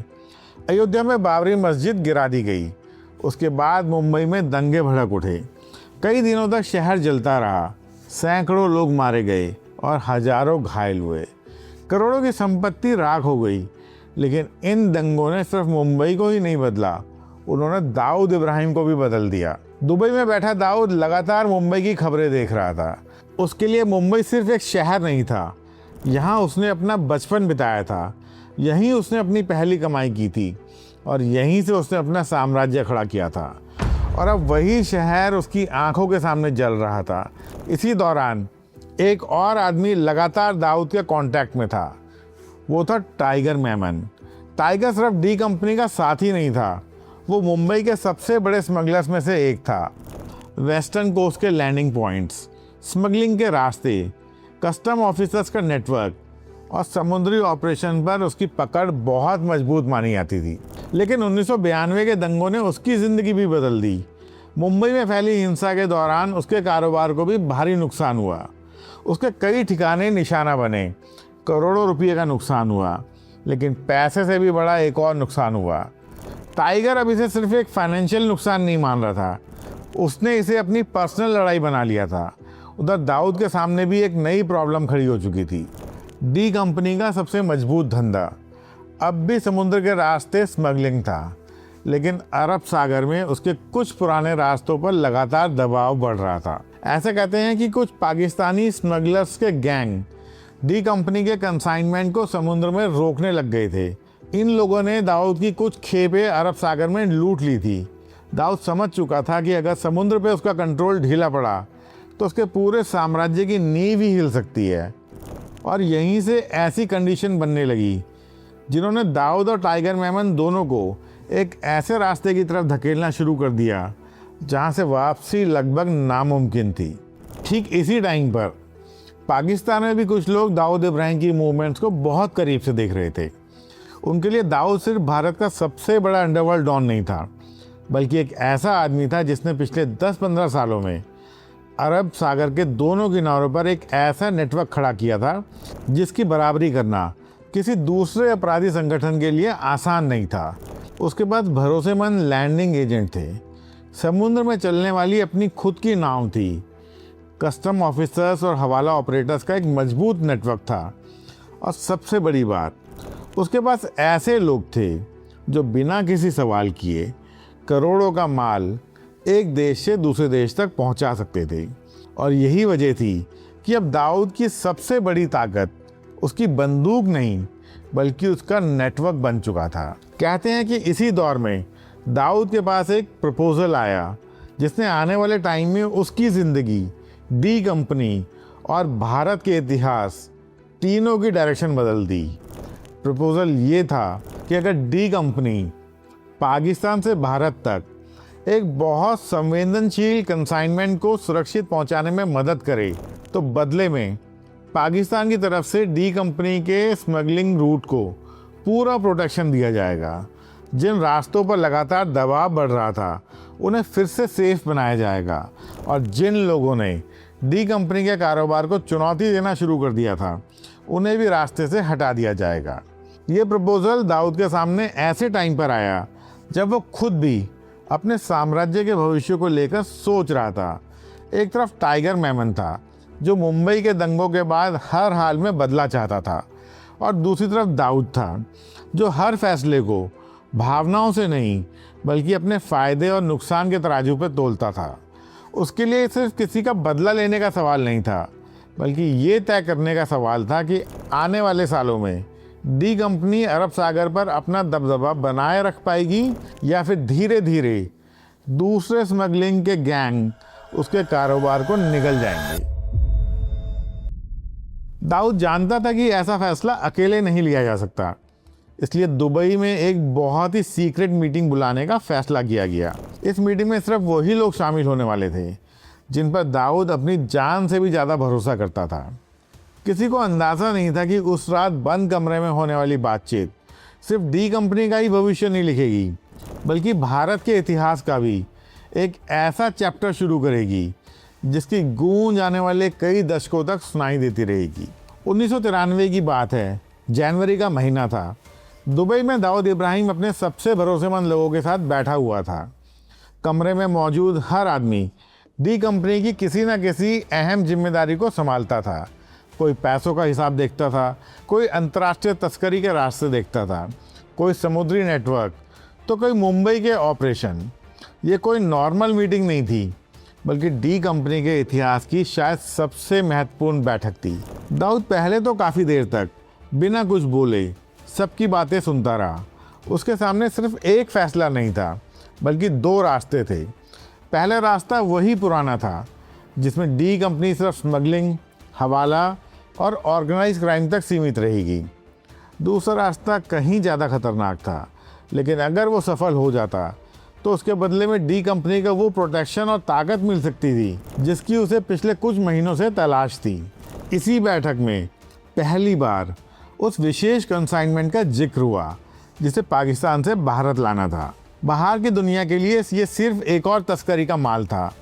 अयोध्या में बाबरी मस्जिद गिरा दी गई। उसके बाद मुंबई में दंगे भड़क उठे। कई दिनों तक शहर जलता रहा, सैकड़ों लोग मारे गए और हजारों घायल हुए। करोड़ों की संपत्ति राख हो गई। लेकिन इन दंगों ने सिर्फ मुंबई को ही नहीं बदला, उन्होंने दाऊद इब्राहिम को भी बदल दिया। दुबई में बैठा दाऊद लगातार मुंबई की खबरें देख रहा था। उसके लिए मुंबई सिर्फ एक शहर नहीं था, यहाँ उसने अपना बचपन बिताया था, यहीं उसने अपनी पहली कमाई की थी और यहीं से उसने अपना साम्राज्य खड़ा किया था। और अब वही शहर उसकी आंखों के सामने जल रहा था। इसी दौरान एक और आदमी लगातार दाऊद के कांटेक्ट में था। वो था टाइगर मेमन। टाइगर सिर्फ डी कंपनी का साथी नहीं था, वो मुंबई के सबसे बड़े स्मगलर्स में से एक था। वेस्टर्न कोस्ट के लैंडिंग पॉइंट्स, स्मगलिंग के रास्ते, कस्टम ऑफिसर्स का नेटवर्क और समुद्री ऑपरेशन पर उसकी पकड़ बहुत मजबूत मानी जाती थी। लेकिन 1992 के दंगों ने उसकी ज़िंदगी भी बदल दी। मुंबई में फैली हिंसा के दौरान उसके कारोबार को भी भारी नुकसान हुआ। उसके कई ठिकाने निशाना बने, करोड़ों रुपये का नुकसान हुआ। लेकिन पैसे से भी बड़ा एक और नुकसान हुआ। टाइगर अब इसे सिर्फ एक फाइनेंशियल नुकसान नहीं मान रहा था, उसने इसे अपनी पर्सनल लड़ाई बना लिया था। उधर दाऊद के सामने भी एक नई प्रॉब्लम खड़ी हो चुकी थी। डी कंपनी का सबसे मजबूत धंधा अब भी समुद्र के रास्ते स्मगलिंग था, लेकिन अरब सागर में उसके कुछ पुराने रास्तों पर लगातार दबाव बढ़ रहा था। ऐसे कहते हैं कि कुछ पाकिस्तानी स्मगलर्स के गैंग डी कंपनी के कंसाइनमेंट को समुद्र में रोकने लग गए थे। इन लोगों ने दाऊद की कुछ खेपें अरब सागर में लूट ली थी। दाऊद समझ चुका था कि अगर समुद्र पे उसका कंट्रोल ढीला पड़ा तो उसके पूरे साम्राज्य की नींव ही हिल सकती है। और यहीं से ऐसी कंडीशन बनने लगी जिन्होंने दाऊद और टाइगर मेमन दोनों को एक ऐसे रास्ते की तरफ धकेलना शुरू कर दिया जहां से वापसी लगभग नामुमकिन थी। ठीक इसी टाइम पर पाकिस्तान में भी कुछ लोग दाऊद इब्राहिम की मूवमेंट्स को बहुत करीब से देख रहे थे। उनके लिए दाऊद सिर्फ भारत का सबसे बड़ा अंडरवर्ल्ड डॉन नहीं था, बल्कि एक ऐसा आदमी था जिसने पिछले 10-15 सालों में अरब सागर के दोनों किनारों पर एक ऐसा नेटवर्क खड़ा किया था जिसकी बराबरी करना किसी दूसरे अपराधी संगठन के लिए आसान नहीं था। उसके पास भरोसेमंद लैंडिंग एजेंट थे, समुद्र में चलने वाली अपनी खुद की नाव थी, कस्टम ऑफिसर्स और हवाला ऑपरेटर्स का एक मजबूत नेटवर्क था। और सबसे बड़ी बात, उसके पास ऐसे लोग थे जो बिना किसी सवाल किए करोड़ों का माल एक देश से दूसरे देश तक पहुंचा सकते थे। और यही वजह थी कि अब दाऊद की सबसे बड़ी ताकत उसकी बंदूक नहीं बल्कि उसका नेटवर्क बन चुका था। कहते हैं कि इसी दौर में दाऊद के पास एक प्रपोजल आया जिसने आने वाले टाइम में उसकी ज़िंदगी, डी कंपनी और भारत के इतिहास तीनों की डायरेक्शन बदल दी। प्रपोजल ये था कि अगर डी कंपनी पाकिस्तान से भारत तक एक बहुत संवेदनशील कंसाइनमेंट को सुरक्षित पहुंचाने में मदद करे तो बदले में पाकिस्तान की तरफ से डी कंपनी के स्मगलिंग रूट को पूरा प्रोटेक्शन दिया जाएगा। जिन रास्तों पर लगातार दबाव बढ़ रहा था उन्हें फिर से सेफ बनाया जाएगा और जिन लोगों ने डी कंपनी के कारोबार को चुनौती देना शुरू कर दिया था उन्हें भी रास्ते से हटा दिया जाएगा। ये प्रपोजल दाऊद के सामने ऐसे टाइम पर आया जब वो खुद भी अपने साम्राज्य के भविष्य को लेकर सोच रहा था। एक तरफ टाइगर मेमन था जो मुंबई के दंगों के बाद हर हाल में बदला चाहता था और दूसरी तरफ दाऊद था जो हर फैसले को भावनाओं से नहीं बल्कि अपने फ़ायदे और नुकसान के तराजू पर तोलता था। उसके लिए सिर्फ किसी का बदला लेने का सवाल नहीं था बल्कि ये तय करने का सवाल था कि आने वाले सालों में डी कंपनी अरब सागर पर अपना दबदबा बनाए रख पाएगी या फिर धीरे धीरे दूसरे स्मगलिंग के गैंग उसके कारोबार को निगल जाएंगे। दाऊद जानता था कि ऐसा फैसला अकेले नहीं लिया जा सकता, इसलिए दुबई में एक बहुत ही सीक्रेट मीटिंग बुलाने का फैसला किया गया। इस मीटिंग में सिर्फ वही लोग शामिल होने वाले थे जिन पर दाऊद अपनी जान से भी ज़्यादा भरोसा करता था। किसी को अंदाज़ा नहीं था कि उस रात बंद कमरे में होने वाली बातचीत सिर्फ डी कंपनी का ही भविष्य नहीं लिखेगी, बल्कि भारत के इतिहास का भी एक ऐसा चैप्टर शुरू करेगी जिसकी गूंज आने वाले कई दशकों तक सुनाई देती रहेगी। 1993 की बात है, जनवरी का महीना था। दुबई में दाऊद इब्राहिम अपने सबसे भरोसेमंद लोगों के साथ बैठा हुआ था। कमरे में मौजूद हर आदमी डी कंपनी की किसी न किसी अहम जिम्मेदारी को संभालता था। कोई पैसों का हिसाब देखता था, कोई अंतर्राष्ट्रीय तस्करी के रास्ते देखता था, कोई समुद्री नेटवर्क, तो कोई मुंबई के ऑपरेशन। ये कोई नॉर्मल मीटिंग नहीं थी, बल्कि डी कंपनी के इतिहास की शायद सबसे महत्वपूर्ण बैठक थी। दाऊद पहले तो काफ़ी देर तक बिना कुछ बोले सबकी बातें सुनता रहा। उसके सामने सिर्फ एक फैसला नहीं था, बल्कि दो रास्ते थे। पहला रास्ता वही पुराना था जिसमें डी कंपनी सिर्फ स्मगलिंग, हवाला और ऑर्गेनाइज क्राइम तक सीमित रहेगी। दूसरा रास्ता कहीं ज़्यादा खतरनाक था, लेकिन अगर वो सफल हो जाता तो उसके बदले में डी कंपनी का वो प्रोटेक्शन और ताकत मिल सकती थी जिसकी उसे पिछले कुछ महीनों से तलाश थी। इसी बैठक में पहली बार उस विशेष कंसाइनमेंट का जिक्र हुआ जिसे पाकिस्तान से भारत लाना था। बाहर की दुनिया के लिए ये सिर्फ एक और तस्करी का माल था,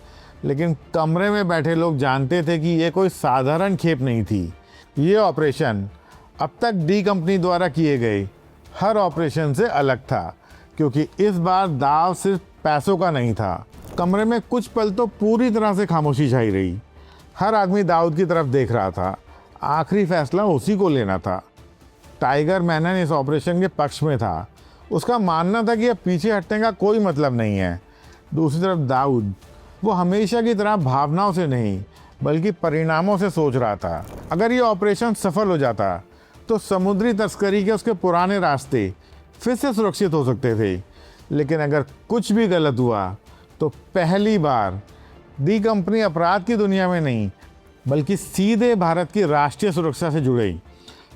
लेकिन कमरे में बैठे लोग जानते थे कि ये कोई साधारण खेप नहीं थी। ये ऑपरेशन अब तक डी कंपनी द्वारा किए गए हर ऑपरेशन से अलग था, क्योंकि इस बार दाव सिर्फ पैसों का नहीं था। कमरे में कुछ पल तो पूरी तरह से खामोशी छाई रही। हर आदमी दाऊद की तरफ देख रहा था। आखिरी फैसला उसी को लेना था। टाइगर मैनन इस ऑपरेशन के पक्ष में था। उसका मानना था कि अब पीछे हटने का कोई मतलब नहीं है। दूसरी तरफ दाऊद, वो हमेशा की तरह भावनाओं से नहीं बल्कि परिणामों से सोच रहा था। अगर ये ऑपरेशन सफल हो जाता तो समुद्री तस्करी के उसके पुराने रास्ते फिर से सुरक्षित हो सकते थे, लेकिन अगर कुछ भी गलत हुआ तो पहली बार डी कंपनी अपराध की दुनिया में नहीं बल्कि सीधे भारत की राष्ट्रीय सुरक्षा से जुड़े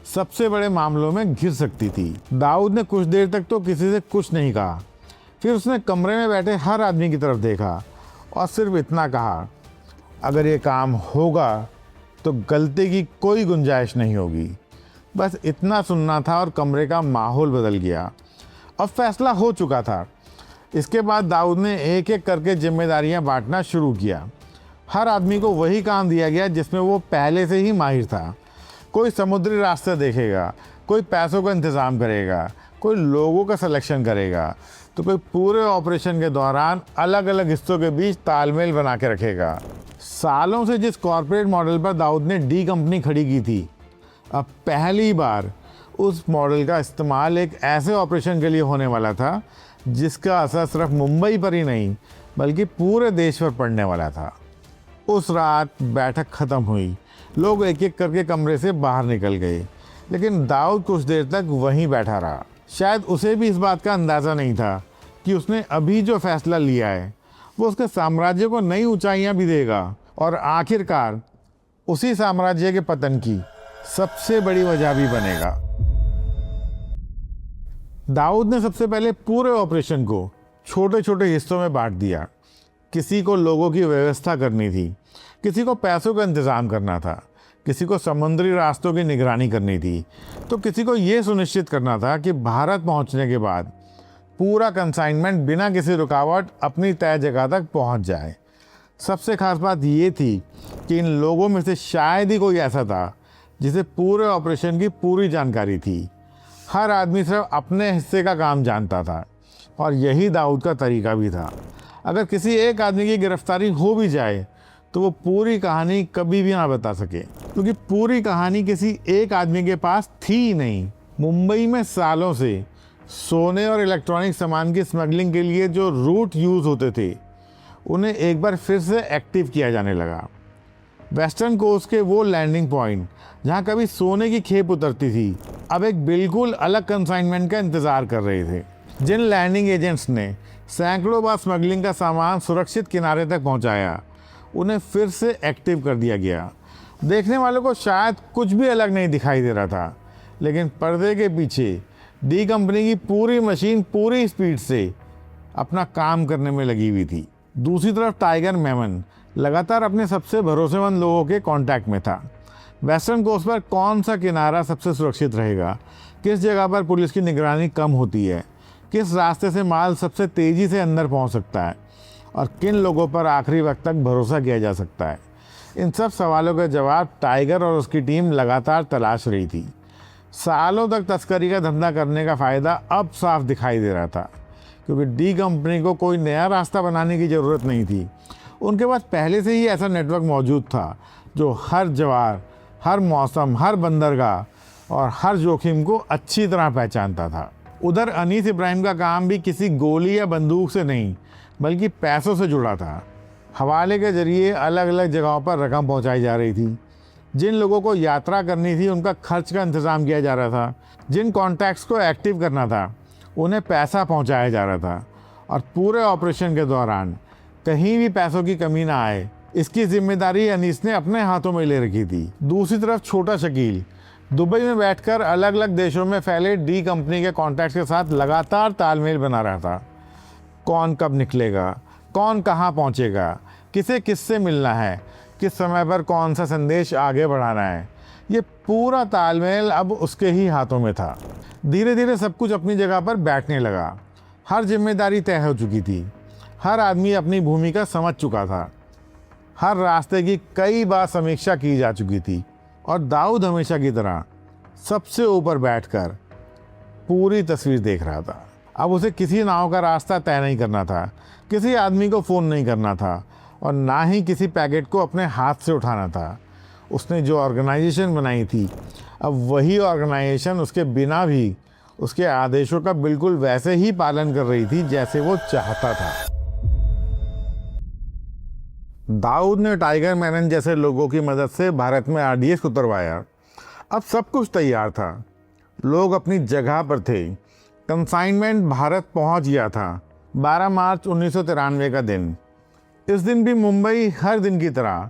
सबसे बड़े मामलों में घिर सकती थी। दाऊद ने कुछ देर तक तो किसी से कुछ नहीं कहा। फिर उसने कमरे में बैठे हर आदमी की तरफ देखा और सिर्फ इतना कहा, अगर ये काम होगा तो गलती की कोई गुंजाइश नहीं होगी। बस इतना सुनना था और कमरे का माहौल बदल गया। अब फैसला हो चुका था। इसके बाद दाऊद ने एक एक करके जिम्मेदारियां बांटना शुरू किया। हर आदमी को वही काम दिया गया जिसमें वो पहले से ही माहिर था। कोई समुद्री रास्ते देखेगा, कोई पैसों का इंतज़ाम करेगा, कोई लोगों का सिलेक्शन करेगा, तो कोई पूरे ऑपरेशन के दौरान अलग अलग हिस्सों के बीच तालमेल बना के रखेगा। सालों से जिस कॉरपोरेट मॉडल पर दाऊद ने डी कंपनी खड़ी की थी, अब पहली बार उस मॉडल का इस्तेमाल एक ऐसे ऑपरेशन के लिए होने वाला था जिसका असर सिर्फ मुंबई पर ही नहीं बल्कि पूरे देश पर पड़ने वाला था। उस रात बैठक ख़त्म हुई। लोग एक एक करके कमरे से बाहर निकल गए, लेकिन दाऊद कुछ देर तक वहीं बैठा रहा। शायद उसे भी इस बात का अंदाज़ा नहीं था कि उसने अभी जो फैसला लिया है वो उसके साम्राज्य को नई ऊंचाइयां भी देगा और आखिरकार उसी साम्राज्य के पतन की सबसे बड़ी वजह भी बनेगा। दाऊद ने सबसे पहले पूरे ऑपरेशन को छोटे छोटे हिस्सों में बांट दिया। किसी को लोगों की व्यवस्था करनी थी, किसी को पैसों का इंतज़ाम करना था, किसी को समुद्री रास्तों की निगरानी करनी थी, तो किसी को ये सुनिश्चित करना था कि भारत पहुंचने के बाद पूरा कंसाइनमेंट बिना किसी रुकावट अपनी तय जगह तक पहुंच जाए। सबसे खास बात ये थी कि इन लोगों में से शायद ही कोई ऐसा था जिसे पूरे ऑपरेशन की पूरी जानकारी थी। हर आदमी सिर्फ अपने हिस्से का काम जानता था और यही दाऊद का तरीका भी था। अगर किसी एक आदमी की गिरफ्तारी हो भी जाए तो वो पूरी कहानी कभी भी ना बता सके, क्योंकि पूरी कहानी किसी एक आदमी के पास थी ही नहीं। मुंबई में सालों से सोने और इलेक्ट्रॉनिक सामान की स्मगलिंग के लिए जो रूट यूज़ होते थे उन्हें एक बार फिर से एक्टिव किया जाने लगा। वेस्टर्न कोस्ट के वो लैंडिंग पॉइंट जहाँ कभी सोने की खेप उतरती थी अब एक बिल्कुल अलग कंसाइनमेंट का इंतज़ार कर रहे थे। जिन लैंडिंग एजेंट्स ने सैकड़ों बार स्मगलिंग का सामान सुरक्षित किनारे तक पहुँचाया उन्हें फिर से एक्टिव कर दिया गया। देखने वालों को शायद कुछ भी अलग नहीं दिखाई दे रहा था, लेकिन पर्दे के पीछे डी कंपनी की पूरी मशीन पूरी स्पीड से अपना काम करने में लगी हुई थी। दूसरी तरफ टाइगर मेमन लगातार अपने सबसे भरोसेमंद लोगों के कांटेक्ट में था। वेस्टर्न कोस्ट पर कौन सा किनारा सबसे सुरक्षित रहेगा, किस जगह पर पुलिस की निगरानी कम होती है, किस रास्ते से माल सबसे तेज़ी से अंदर पहुंच सकता है और किन लोगों पर आखिरी वक्त तक भरोसा किया जा सकता है, इन सब सवालों का जवाब टाइगर और उसकी टीम लगातार तलाश रही थी। सालों तक तस्करी का धंधा करने का फ़ायदा अब साफ दिखाई दे रहा था, क्योंकि डी कंपनी को कोई नया रास्ता बनाने की ज़रूरत नहीं थी। उनके पास पहले से ही ऐसा नेटवर्क मौजूद था जो हर जवार, हर मौसम, हर बंदरगाह और हर जोखिम को अच्छी तरह पहचानता था। उधर अनीस इब्राहिम का काम भी किसी गोली या बंदूक से नहीं, बल्कि पैसों से जुड़ा था। हवाले के जरिए अलग अलग जगहों पर रकम पहुंचाई जा रही थी। जिन लोगों को यात्रा करनी थी उनका खर्च का इंतज़ाम किया जा रहा था। जिन कॉन्टैक्ट्स को एक्टिव करना था उन्हें पैसा पहुंचाया जा रहा था। और पूरे ऑपरेशन के दौरान कहीं भी पैसों की कमी ना आए, इसकी जिम्मेदारी अनीस ने अपने हाथों में ले रखी थी। दूसरी तरफ छोटा शकील दुबई में बैठकर अलग अलग देशों में फैले डी कंपनी के कॉन्टैक्ट्स के साथ लगातार तालमेल बना रहा था। कौन कब निकलेगा, कौन कहाँ पहुँचेगा, किसे किससे मिलना है, किस समय पर कौन सा संदेश आगे बढ़ाना है, ये पूरा तालमेल अब उसके ही हाथों में था। धीरे धीरे सब कुछ अपनी जगह पर बैठने लगा। हर जिम्मेदारी तय हो चुकी थी। हर आदमी अपनी भूमिका समझ चुका था। हर रास्ते की कई बार समीक्षा की जा चुकी थी और दाऊद हमेशा की तरह सबसे ऊपर बैठकर पूरी तस्वीर देख रहा था। अब उसे किसी नाव का रास्ता तय नहीं करना था, किसी आदमी को फ़ोन नहीं करना था और ना ही किसी पैकेट को अपने हाथ से उठाना था। उसने जो ऑर्गेनाइजेशन बनाई थी, अब वही ऑर्गेनाइजेशन उसके बिना भी उसके आदेशों का बिल्कुल वैसे ही पालन कर रही थी जैसे वो चाहता था। दाऊद ने टाइगर मेनन जैसे लोगों की मदद से भारत में आरडीएक्स उतरवाया। अब सब कुछ तैयार था। लोग अपनी जगह पर थे। कंसाइनमेंट भारत पहुंच गया था। 12 मार्च 1993 का दिन। इस दिन भी मुंबई हर दिन की तरह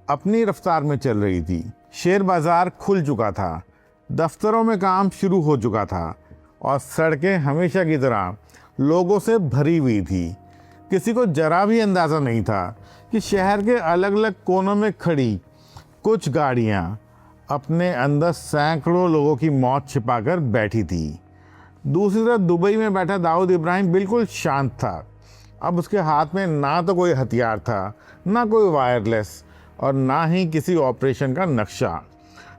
अपनी रफ्तार में चल रही थी। शेयर बाजार खुल चुका था, दफ्तरों में काम शुरू हो चुका था और सड़कें हमेशा की तरह लोगों से भरी हुई थी। किसी को जरा भी अंदाज़ा नहीं था कि शहर के अलग अलग कोनों में खड़ी कुछ गाड़ियां अपने अंदर सैकड़ों लोगों की मौत छिपाकर बैठी थी। दूसरी तरफ दुबई में बैठा दाऊद इब्राहिम बिल्कुल शांत था। अब उसके हाथ में ना तो कोई हथियार था, ना कोई वायरलेस और ना ही किसी ऑपरेशन का नक्शा,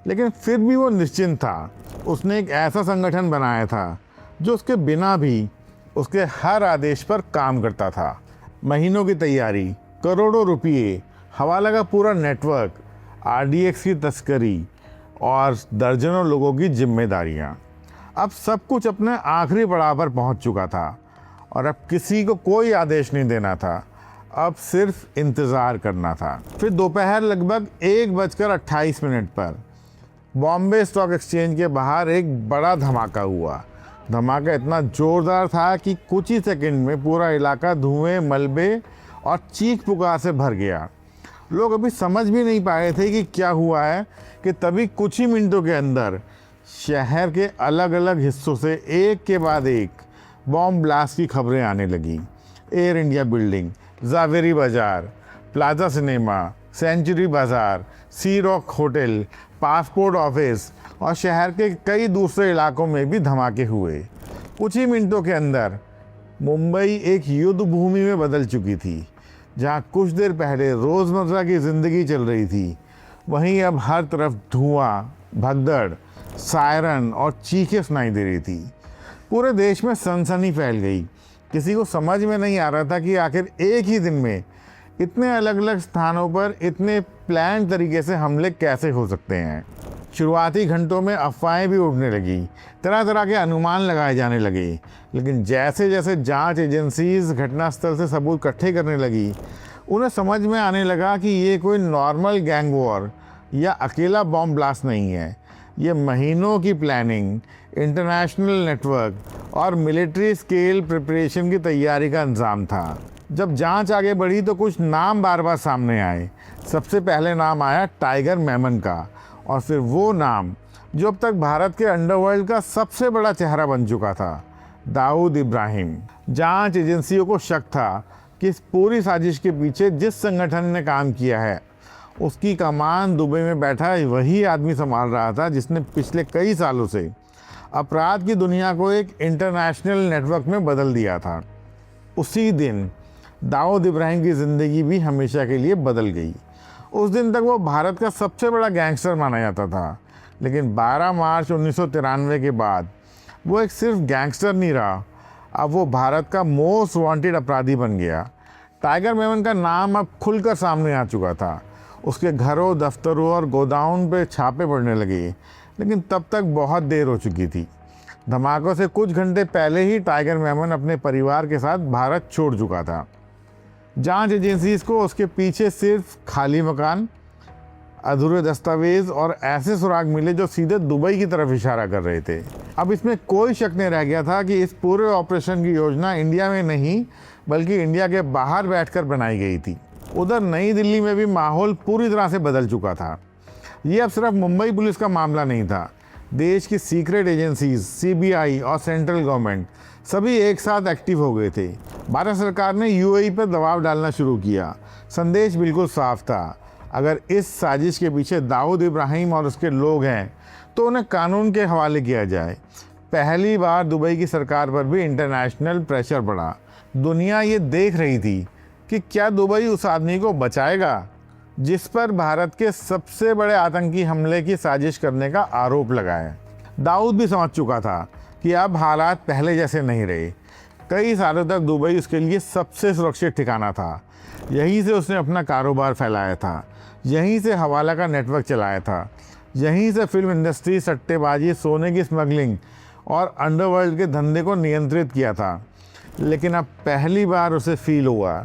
लेकिन फिर भी वो निश्चिंत था। उसने एक ऐसा संगठन बनाया था जो उसके बिना भी उसके हर आदेश पर काम करता था। महीनों की तैयारी, करोड़ों रुपये, हवाला का पूरा नेटवर्क, आरडीएक्स की तस्करी और दर्जनों लोगों की जिम्मेदारियां। अब सब कुछ अपने आखिरी पड़ाव पर पहुंच चुका था और अब किसी को कोई आदेश नहीं देना था। अब सिर्फ इंतज़ार करना था। फिर दोपहर लगभग 1:28 पर बॉम्बे स्टॉक एक्सचेंज के बाहर एक बड़ा धमाका हुआ। धमाका इतना ज़ोरदार था कि कुछ ही सेकंड में पूरा इलाका धुएं, मलबे और चीख पुकार से भर गया। लोग अभी समझ भी नहीं पाए थे कि क्या हुआ है कि तभी कुछ ही मिनटों के अंदर शहर के अलग अलग हिस्सों से एक के बाद एक बॉम्ब ब्लास्ट की खबरें आने लगी। एयर इंडिया बिल्डिंग, जावेरी बाज़ार, प्लाजा सिनेमा, सेंचुरी बाज़ार, सी रॉक होटल, पासपोर्ट ऑफिस और शहर के कई दूसरे इलाकों में भी धमाके हुए। कुछ ही मिनटों के अंदर मुंबई एक युद्ध भूमि में बदल चुकी थी। जहां कुछ देर पहले रोज़मर्रा की ज़िंदगी चल रही थी, वहीं अब हर तरफ धुआं, भगदड़, सायरन और चीखें सुनाई दे रही थी। पूरे देश में सनसनी फैल गई। किसी को समझ में नहीं आ रहा था कि आखिर एक ही दिन में इतने अलग अलग स्थानों पर इतने प्लान तरीके से हमले कैसे हो सकते हैं। शुरुआती घंटों में अफवाहें भी उड़ने लगी, तरह तरह के अनुमान लगाए जाने लगे, लेकिन जैसे जैसे जांच एजेंसीज घटनास्थल से सबूत इकट्ठे करने लगी, उन्हें समझ में आने लगा कि ये कोई नॉर्मल गैंग वॉर या अकेला बॉम्ब ब्लास्ट नहीं है। ये महीनों की प्लानिंग, इंटरनेशनल नेटवर्क और मिलिट्री स्केल प्रिपरेशन की तैयारी का इंतजाम था। जब जांच आगे बढ़ी तो कुछ नाम बार बार सामने आए। सबसे पहले नाम आया टाइगर मेमन का, और फिर वो नाम जो अब तक भारत के अंडरवर्ल्ड का सबसे बड़ा चेहरा बन चुका था, दाऊद इब्राहिम। जांच एजेंसियों को शक था कि इस पूरी साजिश के पीछे जिस संगठन ने काम किया है उसकी कमान दुबई में बैठा वही आदमी संभाल रहा था जिसने पिछले कई सालों से अपराध की दुनिया को एक इंटरनेशनल नेटवर्क में बदल दिया था। उसी दिन दाऊद इब्राहिम की ज़िंदगी भी हमेशा के लिए बदल गई। उस दिन तक वो भारत का सबसे बड़ा गैंगस्टर माना जाता था, लेकिन 12 मार्च 1993 के बाद वो एक सिर्फ गैंगस्टर नहीं रहा, अब वो भारत का मोस्ट वांटेड अपराधी बन गया। टाइगर मेमन का नाम अब खुलकर सामने आ चुका था। उसके घरों, दफ्तरों और गोदाउन पे छापे पड़ने लगे, लेकिन तब तक बहुत देर हो चुकी थी। धमाकों से कुछ घंटे पहले ही टाइगर मेमन अपने परिवार के साथ भारत छोड़ चुका था। जांच एजेंसीज को उसके पीछे सिर्फ खाली मकान, अधूरे दस्तावेज और ऐसे सुराग मिले जो सीधे दुबई की तरफ इशारा कर रहे थे। अब इसमें कोई शक नहीं रह गया था कि इस पूरे ऑपरेशन की योजना इंडिया में नहीं बल्कि इंडिया के बाहर बैठकर बनाई गई थी। उधर नई दिल्ली में भी माहौल पूरी तरह से बदल चुका था। ये अब सिर्फ मुंबई पुलिस का मामला नहीं था। देश की सीक्रेट एजेंसीज, सीबीआई और सेंट्रल गवर्नमेंट सभी एक साथ एक्टिव हो गए थे। भारत सरकार ने यूएई पर दबाव डालना शुरू किया। संदेश बिल्कुल साफ था, अगर इस साजिश के पीछे दाऊद इब्राहिम और उसके लोग हैं तो उन्हें कानून के हवाले किया जाए। पहली बार दुबई की सरकार पर भी इंटरनेशनल प्रेशर पड़ा। दुनिया ये देख रही थी कि क्या दुबई उस आदमी को बचाएगा जिस पर भारत के सबसे बड़े आतंकी हमले की साजिश करने का आरोप लगाया। दाऊद भी समझ चुका था कि अब हालात पहले जैसे नहीं रहे। कई सालों तक दुबई उसके लिए सबसे सुरक्षित ठिकाना था। यहीं से उसने अपना कारोबार फैलाया था, यहीं से हवाला का नेटवर्क चलाया था, यहीं से फिल्म इंडस्ट्री, सट्टेबाजी, सोने की स्मगलिंग और अंडरवर्ल्ड के धंधे को नियंत्रित किया था। लेकिन अब पहली बार उसे फील हुआ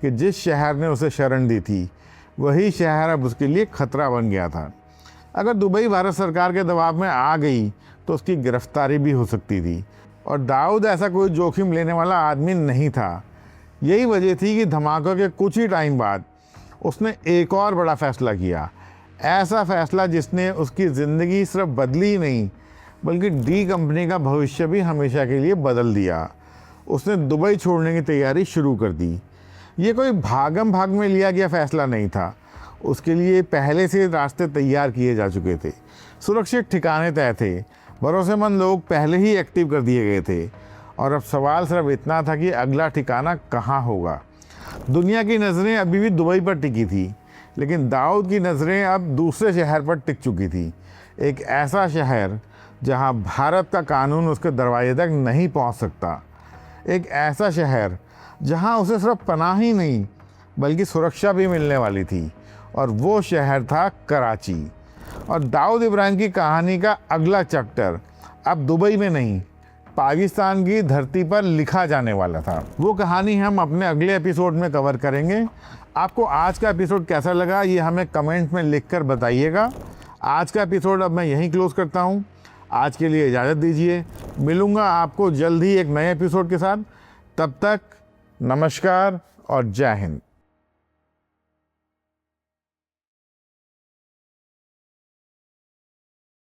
कि जिस शहर ने उसे शरण दी थी वही शहर अब उसके लिए खतरा बन गया था। अगर दुबई भारत सरकार के दबाव में आ गई तो उसकी गिरफ्तारी भी हो सकती थी, और दाऊद ऐसा कोई जोखिम लेने वाला आदमी नहीं था। यही वजह थी कि धमाकों के कुछ ही टाइम बाद उसने एक और बड़ा फैसला किया। ऐसा फैसला जिसने उसकी ज़िंदगी सिर्फ बदली नहीं बल्कि डी कंपनी का भविष्य भी हमेशा के लिए बदल दिया। उसने दुबई छोड़ने की तैयारी शुरू कर दी। ये कोई भागम भाग में लिया गया फैसला नहीं था, उसके लिए पहले से रास्ते तैयार किए जा चुके थे। सुरक्षित ठिकाने तय थे, भरोसेमंद लोग पहले ही एक्टिव कर दिए गए थे, और अब सवाल सिर्फ इतना था कि अगला ठिकाना कहाँ होगा। दुनिया की नज़रें अभी भी दुबई पर टिकी थी, लेकिन दाऊद की नज़रें अब दूसरे शहर पर टिक चुकी थी। एक ऐसा शहर जहाँ भारत का कानून उसके दरवाजे तक नहीं पहुँच सकता। एक ऐसा शहर जहाँ उसे सिर्फ पनाह ही नहीं बल्कि सुरक्षा भी मिलने वाली थी, और वो शहर था कराची। और दाऊद इब्राहिम की कहानी का अगला चैप्टर अब दुबई में नहीं, पाकिस्तान की धरती पर लिखा जाने वाला था। वो कहानी हम अपने अगले एपिसोड में कवर करेंगे। आपको आज का एपिसोड कैसा लगा ये हमें कमेंट में लिखकर बताइएगा। आज का एपिसोड अब मैं यहीं क्लोज़ करता हूँ। आज के लिए इजाज़त दीजिए। मिलूँगा आपको जल्द ही एक नए एपिसोड के साथ। तब तक नमस्कार और जय हिंद।